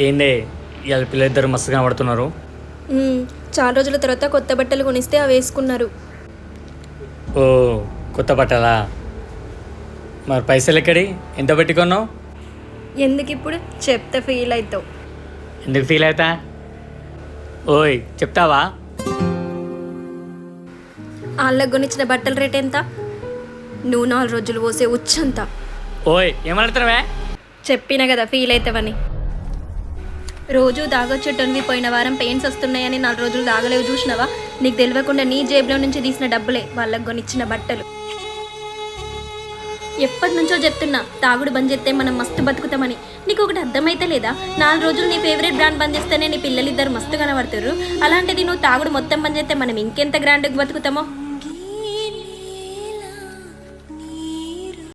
ఏందే ఇవాళ పిల్లలిద్దరు మస్తు కనబడుతున్నారు. మ్మ్. చాలా రోజుల తర్వాత కొత్త బట్టలు కొనిస్తే అవి వేసుకున్నారు. ఓ కొత్త బట్టలా? మరి పైసలు ఎక్కడి? ఎంత పెట్టి కొన్నావు? ఎందుకు ఇప్పుడు చెప్తే ఫీల్ అవుతావు. ఎందుకు ఫీల్ అవుతా? ఓయ్ చెప్తావా? వాళ్ళకు కొనిచ్చిన బట్టల రేట్ ఎంత? నువ్వు 4 రోజులు పోసే ఉచ్చంత. ఓయ్ ఏమడుతున్నావే? చెప్పిన కదా ఫీల్ అవుతావని. రోజు దాగొచ్చేటోనివి పోయిన వారం పెయిన్స్ వస్తున్నాయని 4 రోజులు దాగలేవు చూసినావా? నీకు తెలియకుండా నీ జేబులో నుంచి తీసిన డబ్బులే వాళ్ళకు కొనిచ్చిన బట్టలు. ఎప్పటి నుంచో చెప్తున్నా తాగుడు బంద్ చేస్తే మనం మస్తు బతుకుతామని. నీకు ఒకటి అర్థమైతే లేదా? 4 రోజులు నీ ఫేవరెట్ బ్రాండ్ బంద్ చేస్తేనే నీ పిల్లలిద్దరు మస్తు కనబడతారు. అలాంటిది నువ్వు తాగుడు మొత్తం బంద్ చేస్తే మనం ఇంకెంత గ్రాండ్గా బతుకుతామో.